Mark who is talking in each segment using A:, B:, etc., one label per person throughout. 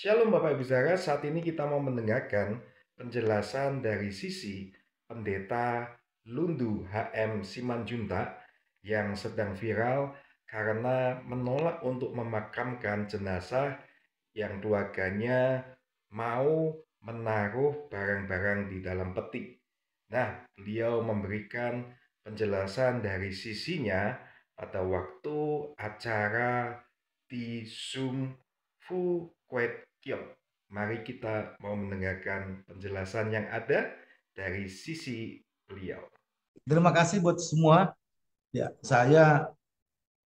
A: Shalom Bapak Ibu Saudara, saat ini kita mau mendengarkan penjelasan dari sisi Pendeta Lundu HM Simanjuntak yang sedang viral karena menolak untuk memakamkan jenazah yang keluarganya mau menaruh barang-barang di dalam peti. Nah, beliau memberikan penjelasan dari sisinya pada waktu acara di Zoom Fu Kwet Kiok. Mari kita mau mendengarkan penjelasan yang ada dari sisi beliau.
B: Terima kasih buat semua. Ya, saya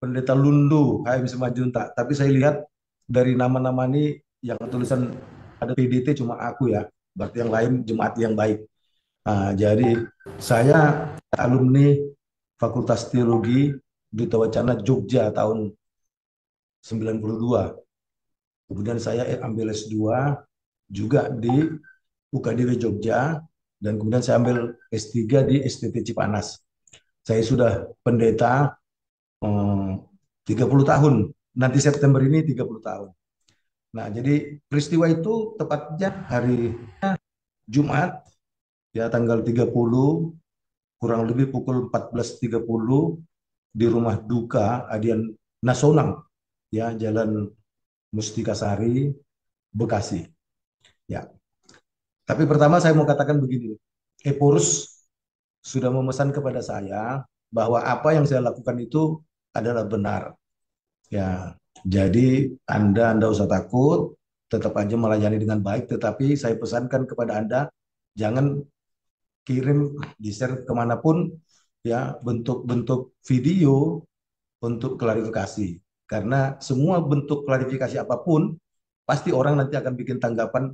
B: Pendeta Lundu HM Simanjuntak. Tapi saya lihat dari nama-nama ini yang tulisan ada PDT cuma aku ya. Berarti yang lain jemaat yang baik. Jadi saya alumni Fakultas Teologi Duta Wacana Jogja tahun 92. Kemudian saya ambil S2 juga di UKDW Jogja dan kemudian saya ambil S3 di STT Cipanas. Saya sudah pendeta 30 tahun. Nanti September ini 30 tahun. Nah, jadi peristiwa itu tepatnya hari Jumat, ya tanggal 30, kurang lebih pukul 14.30 di rumah duka Adian Nasional, ya Jalan Mustika Sari, Bekasi. Ya, tapi pertama saya mau katakan begini, Eporus sudah memesan kepada saya bahwa apa yang saya lakukan itu adalah benar. Ya, jadi Anda tidak usah takut, tetap aja melayani dengan baik, tetapi saya pesankan kepada Anda, jangan kirim, di-share kemanapun, ya, bentuk-bentuk video untuk klarifikasi. Karena semua bentuk klarifikasi apapun, pasti orang nanti akan bikin tanggapan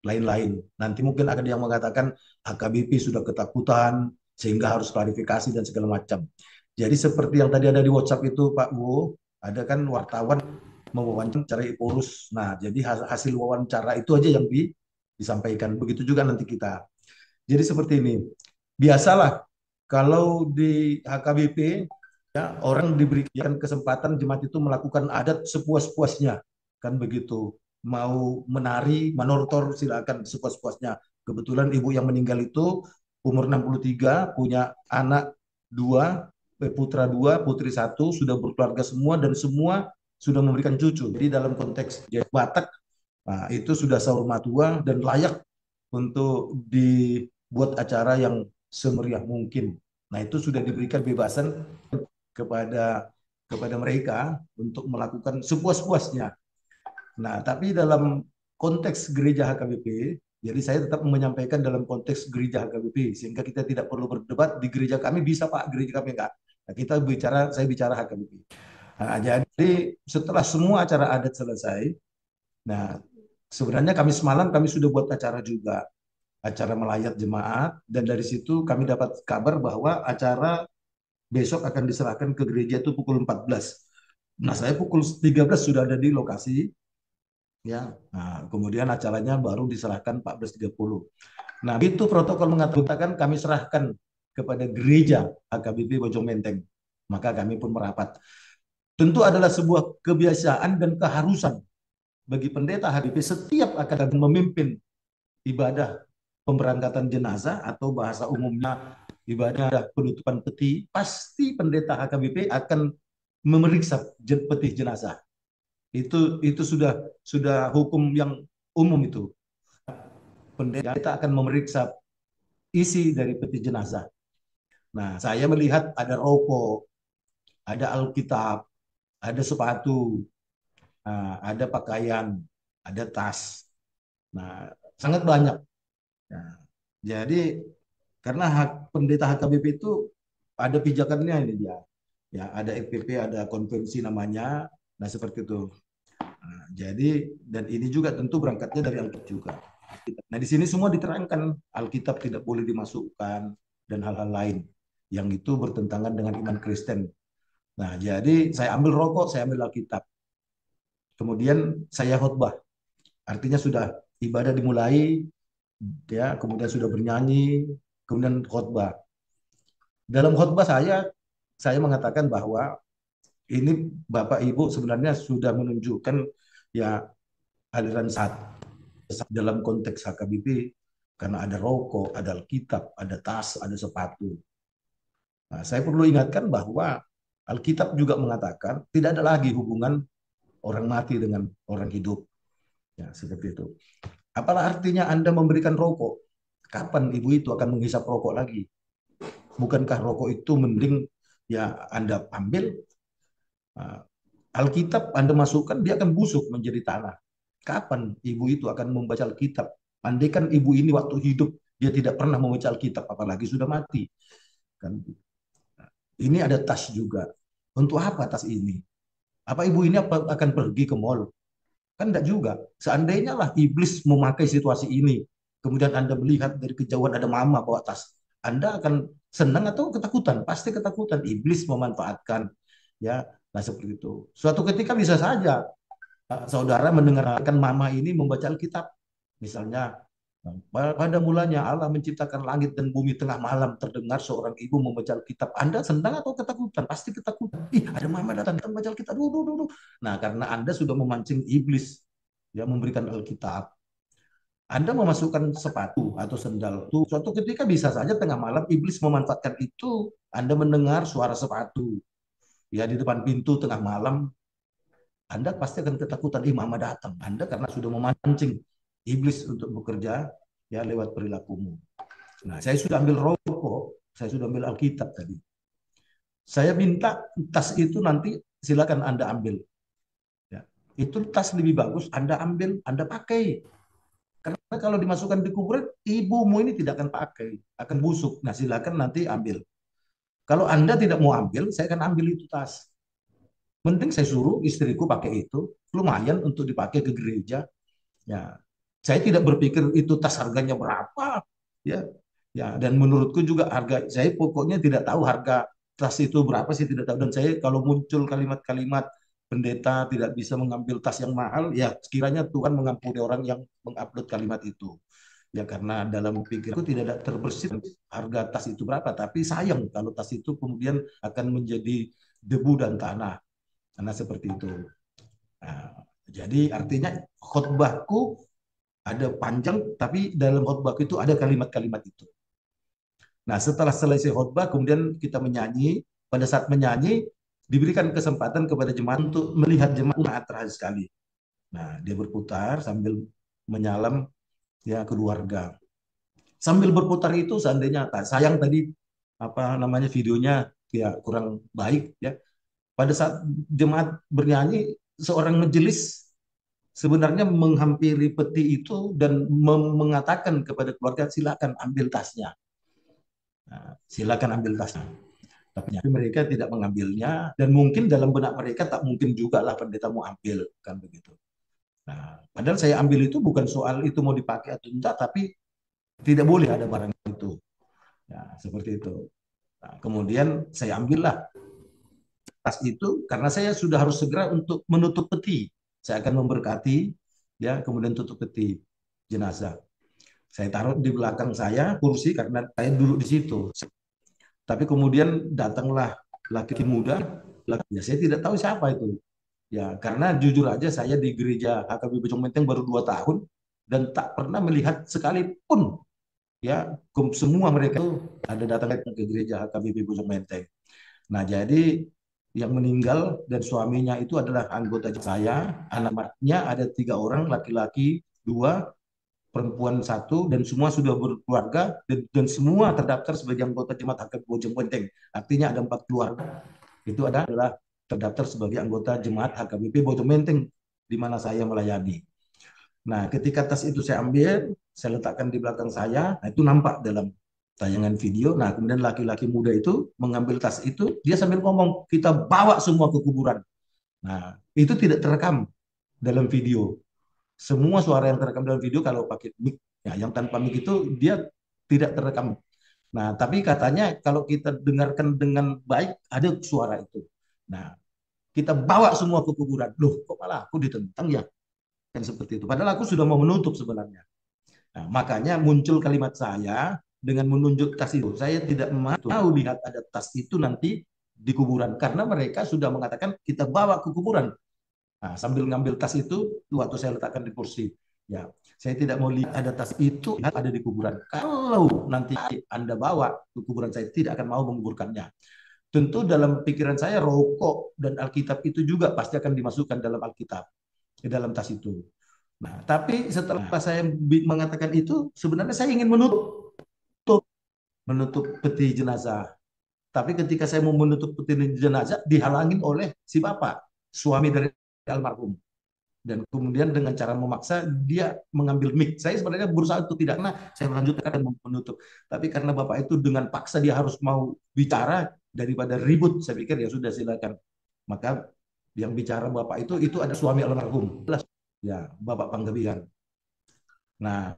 B: lain-lain. Nanti mungkin ada yang mengatakan HKBP sudah ketakutan, sehingga harus klarifikasi dan segala macam. Jadi seperti yang tadi ada di WhatsApp itu Pak Bu, ada kan wartawan mewawancarai Polus. Nah, jadi hasil wawancara itu aja yang disampaikan. Begitu juga nanti kita. Jadi seperti ini. Biasalah kalau di HKBP ya orang diberikan kesempatan jemaat itu melakukan adat sepuas-puasnya. Kan begitu. Mau menari, manortor silakan sepuas-puasnya. Kebetulan ibu yang meninggal itu umur 63, punya anak dua, putra dua, putri satu, sudah berkeluarga semua dan semua sudah memberikan cucu. Jadi dalam konteks dia Batak, nah, itu sudah sahur dan layak untuk dibuat acara yang semeriah mungkin. Nah, itu sudah diberikan bebasan kepada kepada mereka untuk melakukan sepuas-puasnya. Nah, tapi dalam konteks gereja HKBP, jadi saya tetap menyampaikan dalam konteks gereja HKBP sehingga kita tidak perlu berdebat di gereja kami bisa Pak, gereja kami enggak. Nah, kita bicara, saya bicara HKBP. Nah, jadi setelah semua acara adat selesai, nah sebenarnya kami semalam kami sudah buat acara juga, acara melayat jemaat, dan dari situ kami dapat kabar bahwa acara besok akan diserahkan ke gereja itu pukul 14. Nah, saya pukul 13 sudah ada di lokasi, ya. Nah, kemudian acaranya baru diserahkan 14.30. Nah, itu protokol mengatakan kami serahkan kepada gereja HKBP Bojong Menteng. Maka kami pun merapat. Tentu adalah sebuah kebiasaan dan keharusan bagi pendeta HKBP setiap akan memimpin ibadah pemberangkatan jenazah atau bahasa umumnya ibadah penutupan peti, pasti pendeta HKBP akan memeriksa peti jenazah. Itu sudah hukum yang umum itu. Pendeta akan memeriksa isi dari peti jenazah. Nah, saya melihat ada rokok, ada Alkitab, ada sepatu, ada pakaian, ada tas. Nah, sangat banyak. Nah, jadi karena pendeta HKBP itu ada pijakannya ini dia. Ya, ada FPP, ada konvensi namanya. Nah, seperti itu. Nah, jadi dan ini juga tentu berangkatnya dari Alkitab juga. Nah, di sini semua diterangkan Alkitab tidak boleh dimasukkan dan hal-hal lain yang itu bertentangan dengan iman Kristen. Nah, jadi saya ambil rokok, saya ambil Alkitab. Kemudian saya khotbah. Artinya sudah ibadah dimulai, ya, kemudian sudah bernyanyi, kemudian khotbah. Dalam khotbah saya mengatakan bahwa ini Bapak Ibu sebenarnya sudah menunjukkan ya aliran saat dalam konteks HKBP karena ada rokok, ada Alkitab, ada tas, ada sepatu. Nah, saya perlu ingatkan bahwa Alkitab juga mengatakan tidak ada lagi hubungan orang mati dengan orang hidup. Ya, seperti itu. Apalah artinya Anda memberikan rokok? Kapan ibu itu akan menghisap rokok lagi? Bukankah rokok itu mending ya Anda ambil, Alkitab Anda masukkan, dia akan busuk menjadi tanah. Kapan ibu itu akan membaca Alkitab? Andaikan ibu ini waktu hidup dia tidak pernah membaca Alkitab, apalagi sudah mati. Kan? Ini ada tas juga. Untuk apa tas ini? Apa ibu ini akan pergi ke mall? Kan enggak juga. Seandainya lah iblis memakai situasi ini, kemudian Anda melihat dari kejauhan ada mama bawa tas, Anda akan senang atau ketakutan? Pasti ketakutan. Iblis memanfaatkan, ya. Nah, seperti itu. Suatu ketika bisa saja saudara mendengarkan mama ini membaca Alkitab. Misalnya, pada mulanya Allah menciptakan langit dan bumi, tengah malam terdengar seorang ibu membaca Alkitab. Anda senang atau ketakutan? Pasti ketakutan. Ih, ada mama datang membaca Alkitab. Duh, duh, duh, duh. Nah, karena Anda sudah memancing iblis, ya, memberikan Alkitab. Anda memasukkan sepatu atau sendal itu, suatu ketika bisa saja tengah malam iblis memanfaatkan itu, Anda mendengar suara sepatu. Ya, di depan pintu tengah malam, Anda pasti akan ketakutan, mama datang. Anda karena sudah memancing iblis untuk bekerja, ya, lewat perilakumu. Nah, saya sudah ambil rokok, saya sudah ambil Alkitab tadi. Saya minta tas itu nanti silakan Anda ambil. Ya, itu tas lebih bagus, Anda ambil, Anda pakai. Karena kalau dimasukkan di kuburan, ibumu ini tidak akan pakai, akan busuk. Nah, silakan nanti ambil. Kalau Anda tidak mau ambil, saya akan ambil itu tas. Mending saya suruh istriku pakai itu, lumayan untuk dipakai ke gereja. Ya, saya tidak berpikir itu tas harganya berapa, ya, ya. Dan menurutku juga harga, saya pokoknya tidak tahu harga tas itu berapa, sih tidak tahu. Dan saya kalau muncul kalimat-kalimat pendeta tidak bisa mengambil tas yang mahal, ya sekiranya Tuhan mengampuni orang yang mengupload kalimat itu. Ya karena dalam pikirku tidak ada terbersit harga tas itu berapa, tapi sayang kalau tas itu kemudian akan menjadi debu dan tanah. Karena seperti itu. Nah, jadi artinya khotbahku ada panjang, tapi dalam khotbahku itu ada kalimat-kalimat itu. Nah, setelah selesai khotbah, kemudian kita menyanyi. Pada saat menyanyi, diberikan kesempatan kepada jemaat untuk melihat jemaat terakhir sekali. Nah, dia berputar sambil menyalam, ya, keluarga. Sambil berputar itu, seandainya sayang tadi apa namanya videonya ya kurang baik, ya. Pada saat jemaat bernyanyi, seorang majelis sebenarnya menghampiri peti itu dan mengatakan kepada keluarga, silakan ambil tasnya. Nah, silakan ambil tasnya. Tapi mereka tidak mengambilnya, dan mungkin dalam benak mereka tak mungkin juga lah pendeta mau ambil, kan begitu. Nah, padahal saya ambil itu bukan soal itu mau dipakai atau tidak, tapi tidak boleh ada barang itu. Ya, seperti itu. Nah, kemudian saya ambillah tas itu karena saya sudah harus segera untuk menutup peti. Saya akan memberkati, ya, kemudian tutup peti jenazah. Saya taruh di belakang saya kursi karena saya duduk di situ. Tapi kemudian datanglah laki muda, ya saya tidak tahu siapa itu. Ya, karena jujur aja saya di gereja HKB Bojong Menteng baru 2 tahun dan tak pernah melihat sekalipun, ya, semua mereka itu ada datang ke gereja HKBP Bojong Menteng. Nah, jadi yang meninggal dan suaminya itu adalah anggota saya, anaknya ada 3 orang, laki-laki 2, perempuan 1, dan semua sudah berkeluarga dan semua terdaftar sebagai anggota jemaat HKBP Bojong Menteng. Artinya ada 4 keluarga. Itu adalah terdaftar sebagai anggota jemaat HKBP Bojong Menteng di mana saya melayani. Nah, ketika tas itu saya ambil, saya letakkan di belakang saya, nah itu nampak dalam tayangan video. Nah, kemudian laki-laki muda itu mengambil tas itu, dia sambil ngomong, kita bawa semua ke kuburan. Nah, itu tidak terekam dalam video. Semua suara yang terekam dalam video kalau pakai mic, ya, yang tanpa mic itu dia tidak terekam. Nah, tapi katanya kalau kita dengarkan dengan baik, ada suara itu. Nah, kita bawa semua ke kuburan. Loh, kok malah aku ditentang ya? Kan seperti itu. Padahal aku sudah mau menutup sebenarnya. Nah, makanya muncul kalimat saya dengan menunjuk tas itu. Saya tidak mau lihat ada tas itu nanti di kuburan. Karena mereka sudah mengatakan kita bawa ke kuburan. Nah, sambil ngambil tas itu, waktu saya letakkan di kursi, ya, saya tidak mau lihat ada tas itu ada di kuburan. Kalau nanti Anda bawa ke kuburan saya, tidak akan mau menguburkannya. Tentu dalam pikiran saya rokok dan Alkitab itu juga pasti akan dimasukkan dalam Alkitab, di dalam tas itu. Nah, tapi setelah saya mengatakan itu, sebenarnya saya ingin menutup menutup peti jenazah. Tapi ketika saya mau menutup peti jenazah, dihalangin oleh si bapak, suami dari almarhum. Dan kemudian dengan cara memaksa, dia mengambil mic. Saya sebenarnya berusaha untuk tidak, karena saya melanjutkan dan menutup. Tapi karena bapak itu dengan paksa dia harus mau bicara, daripada ribut, saya pikir ya sudah silakan. Maka yang bicara bapak itu ada suami almarhum. Ya, Bapak Panggabean. Nah,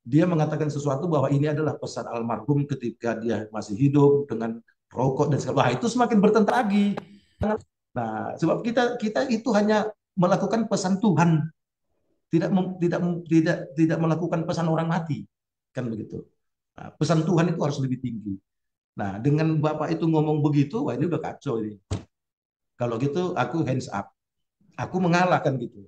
B: dia mengatakan sesuatu bahwa ini adalah pesan almarhum ketika dia masih hidup dengan rokok dan segala. Wah, itu semakin bertentang lagi. Nah, sebab kita itu hanya melakukan pesan Tuhan, tidak melakukan pesan orang mati, kan begitu. Nah, pesan Tuhan itu harus lebih tinggi. Nah, dengan Bapak itu ngomong begitu, wah ini udah kacau ini. Kalau gitu aku hands up. Aku mengalah kan gitu.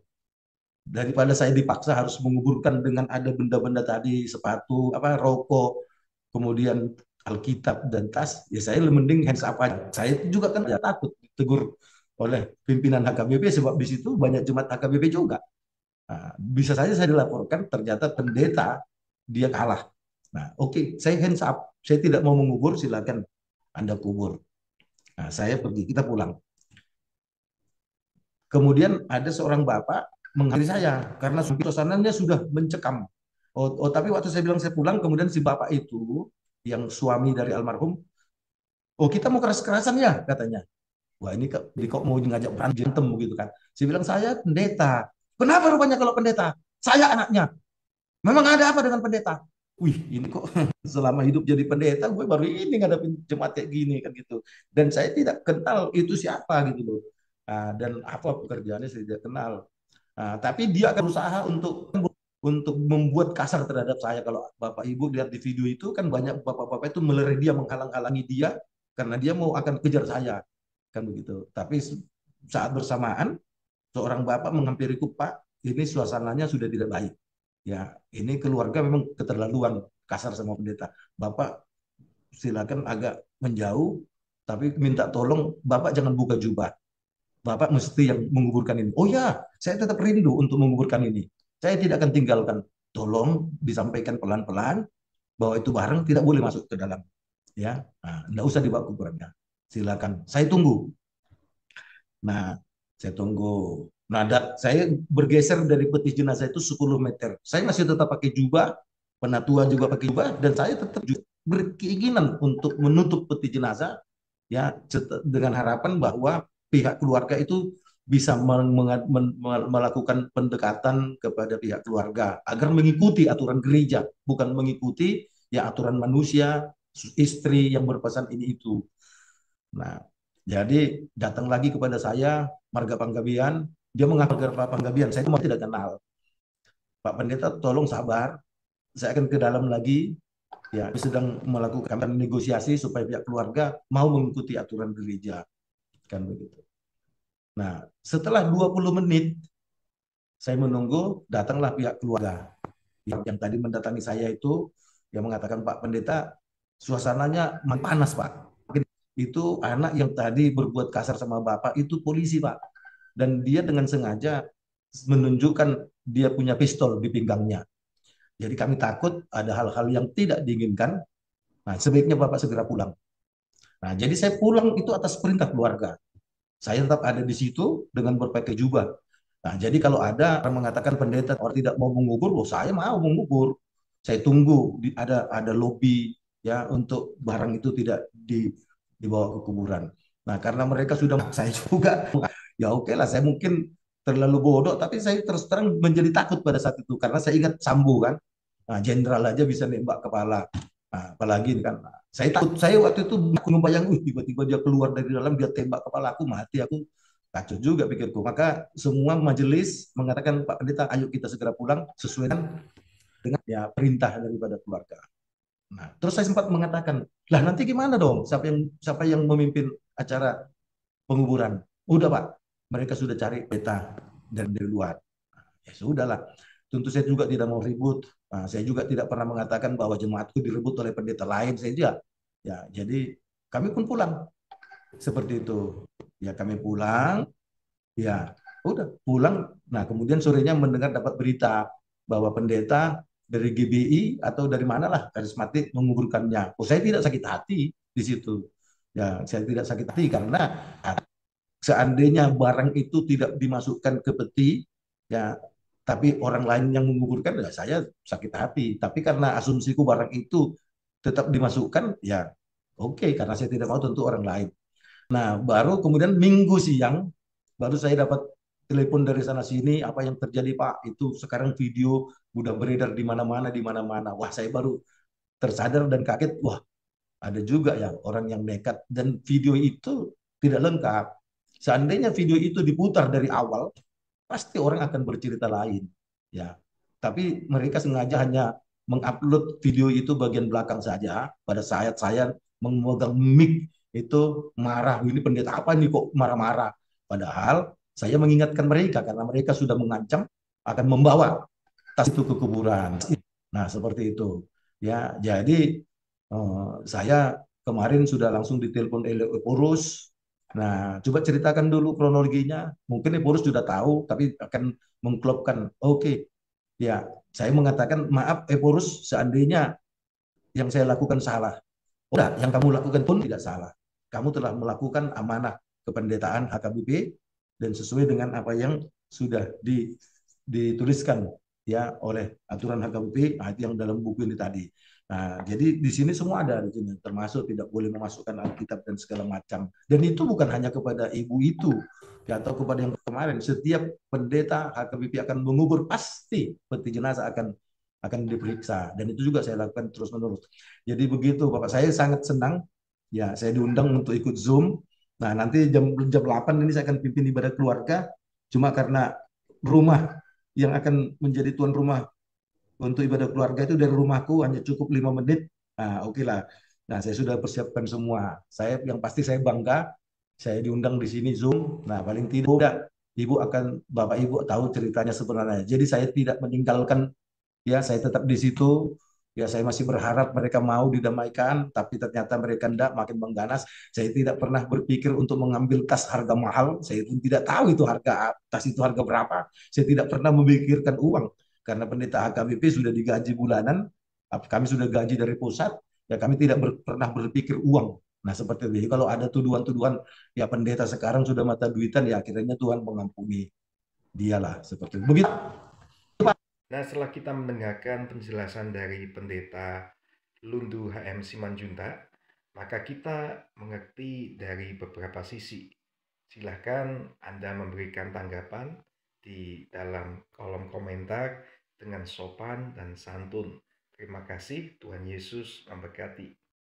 B: Daripada saya dipaksa harus menguburkan dengan ada benda-benda tadi, sepatu, apa, rokok, kemudian Alkitab dan tas, ya saya mending hands up aja. Saya juga kan ya takut ditegur oleh pimpinan HKBP, sebab di situ banyak jemaat HKBP juga. Nah, bisa saja saya dilaporkan ternyata pendeta dia kalah. Nah, oke, saya hands up. Saya tidak mau mengubur, silakan Anda kubur. Nah, saya pergi, kita pulang. Kemudian ada seorang bapak menghampiri saya karena suasananya sudah mencekam. Tapi waktu saya bilang saya pulang, kemudian si bapak itu yang suami dari almarhum, oh kita mau keras-kerasan ya katanya. Wah ini kok mau ngajak berantem begitu kan. Saya bilang saya pendeta. Kenapa rupanya kalau pendeta? Saya anaknya. Memang ada apa dengan pendeta? Wih, ini kok selama hidup jadi pendeta, gue baru ini ngadepin jemaat kayak gini kan gitu. Dan saya tidak kenal itu siapa gitu loh. Dan apa pekerjaannya saya tidak kenal. Tapi dia akan berusaha untuk membuat kasar terhadap saya. Kalau Bapak Ibu lihat di video itu kan banyak bapak-bapak itu melerai dia, menghalang-halangi dia karena dia mau akan kejar saya kan begitu. Tapi saat bersamaan seorang bapak menghampiriku, Pak, ini suasananya sudah tidak baik. Ya, ini keluarga memang keterlaluan kasar sama pendeta. Bapak silakan agak menjauh, tapi minta tolong Bapak jangan buka jubah. Bapak mesti yang menguburkan ini. Oh ya, saya tetap rindu untuk menguburkan ini. Saya tidak akan tinggalkan. Tolong disampaikan pelan-pelan bahwa itu barang tidak boleh masuk ke dalam. Ya, tidak usah dibawa kuburannya. Silakan. Saya tunggu. Nah, saya tunggu. Nah, saya bergeser dari peti jenazah itu 10 meter. Saya masih tetap pakai jubah, penatua juga pakai jubah, dan saya tetap berkeinginan untuk menutup peti jenazah, ya, dengan harapan bahwa pihak keluarga itu bisa melakukan pendekatan kepada pihak keluarga agar mengikuti aturan gereja, bukan mengikuti ya aturan manusia, istri yang berpesan ini itu. Nah, jadi datang lagi kepada saya Marga Panggabean, dia mengaku Pak Panggabean, saya itu tidak kenal. Pak Pendeta, tolong sabar, saya akan ke dalam lagi, ya sedang melakukan negosiasi supaya pihak keluarga mau mengikuti aturan gereja, kan begitu. Nah, setelah 20 menit saya menunggu, datanglah pihak keluarga yang tadi mendatangi saya itu, yang mengatakan, Pak Pendeta, suasananya panas Pak. Itu anak yang tadi berbuat kasar sama Bapak itu polisi Pak. Dan dia dengan sengaja menunjukkan dia punya pistol di pinggangnya. Jadi kami takut ada hal-hal yang tidak diinginkan. Nah, sebaiknya Bapak segera pulang. Nah, jadi saya pulang itu atas perintah keluarga. Saya tetap ada di situ dengan berpakai jubah. Nah, jadi kalau ada orang mengatakan pendeta orang tidak mau mengubur, loh saya mau mengubur. Saya tunggu ada lobi ya untuk barang itu tidak dibawa ke kuburan. Nah, karena mereka sudah saya juga ya oke lah, saya mungkin terlalu bodoh, tapi saya terus terang menjadi takut pada saat itu karena saya ingat Sambo kan. Nah, jenderal aja bisa nembak kepala. Nah, apalagi kan saya takut, saya waktu itu aku membayang, tiba-tiba dia keluar dari dalam, dia tembak kepala aku, mati aku. Kacau juga pikirku. Maka semua majelis mengatakan, Pak Pendeta, ayo kita segera pulang sesuai dengan ya perintah daripada keluarga. Nah, terus saya sempat mengatakan, lah nanti gimana dong? Siapa yang memimpin acara penguburan? Udah Pak, mereka sudah cari peta. dan dari luar. Ya sudahlah. Tentu saya juga tidak mau ribut. Nah, saya juga tidak pernah mengatakan bahwa jemaatku direbut oleh pendeta lain. Saya tidak. Ya, jadi kami pun pulang seperti itu. Ya, kami pulang. Ya, udah pulang. Nah, kemudian sorenya mendengar dapat berita bahwa pendeta dari GBI atau dari manalah karismatik menguburkannya. Oh, saya tidak sakit hati di situ. Ya, saya tidak sakit hati karena seandainya barang itu tidak dimasukkan ke peti, ya, tapi orang lain yang menguburkan, ya saya sakit hati. Tapi karena asumsiku barang itu tetap dimasukkan, ya oke, karena saya tidak mau tentu orang lain. Nah, baru kemudian minggu siang, baru saya dapat telepon dari sana sini, apa yang terjadi Pak? Itu sekarang video udah beredar di mana-mana, di mana-mana. Wah, saya baru tersadar dan kaget. Wah, ada juga ya orang yang nekat dan video itu tidak lengkap. Seandainya video itu diputar dari awal, pasti orang akan bercerita lain. Ya, tapi mereka sengaja hanya mengupload video itu bagian belakang saja. Pada saat saya memegang mic itu marah, ini pendeta apa nih kok marah-marah? Padahal saya mengingatkan mereka karena mereka sudah mengancam akan membawa tas itu ke kuburan. Nah, seperti itu. Ya, jadi saya kemarin sudah langsung ditelepon oleh Epurus. Nah, coba ceritakan dulu kronologinya. Mungkin Epurus sudah tahu, tapi akan mengklopkan. Oke, ya, saya mengatakan maaf Epurus, seandainya yang saya lakukan salah. Udah, yang kamu lakukan pun tidak salah. Kamu telah melakukan amanah kependetaan HKBP dan sesuai dengan apa yang sudah dituliskan ya oleh aturan HKBP, nah, itu yang dalam buku ini tadi. Nah, jadi di sini semua ada di sini, termasuk tidak boleh memasukkan Alkitab dan segala macam. Dan itu bukan hanya kepada ibu itu, ya, atau kepada yang kemarin. Setiap pendeta HKBP akan mengubur, pasti peti jenazah akan diperiksa. Dan itu juga saya lakukan terus menerus. Jadi begitu, Bapak. Saya sangat senang. Ya, saya diundang untuk ikut Zoom. Nah, nanti jam 8 ini saya akan pimpin ibadah keluarga. Cuma karena rumah yang akan menjadi tuan rumah untuk ibadah keluarga itu dari rumahku hanya cukup 5 menit. Nah, oke lah. Nah, saya sudah persiapkan semua. Saya yang pasti saya bangga. Saya diundang di sini Zoom. Nah, paling tidak Ibu akan Bapak Ibu tahu ceritanya sebenarnya. Jadi saya tidak meninggalkan, ya saya tetap di situ. Ya saya masih berharap mereka mau didamaikan, tapi ternyata mereka tidak, makin mengganas. Saya tidak pernah berpikir untuk mengambil tas harga mahal. Saya pun tidak tahu itu harga tas itu harga berapa. Saya tidak pernah memikirkan uang karena pendeta HKBP sudah digaji bulanan. Kami sudah gaji dari pusat. Ya kami tidak pernah berpikir uang. Nah seperti itu. Jadi kalau ada tuduhan-tuduhan, ya pendeta sekarang sudah mata duitan, ya akhirnya Tuhan mengampuni dialah seperti itu. Begitu.
A: Nah, setelah kita mendengarkan penjelasan dari Pendeta Lundu HM Simanjuntak, maka kita mengerti dari beberapa sisi. Silahkan Anda memberikan tanggapan di dalam kolom komentar dengan sopan dan santun. Terima kasih, Tuhan Yesus memberkati.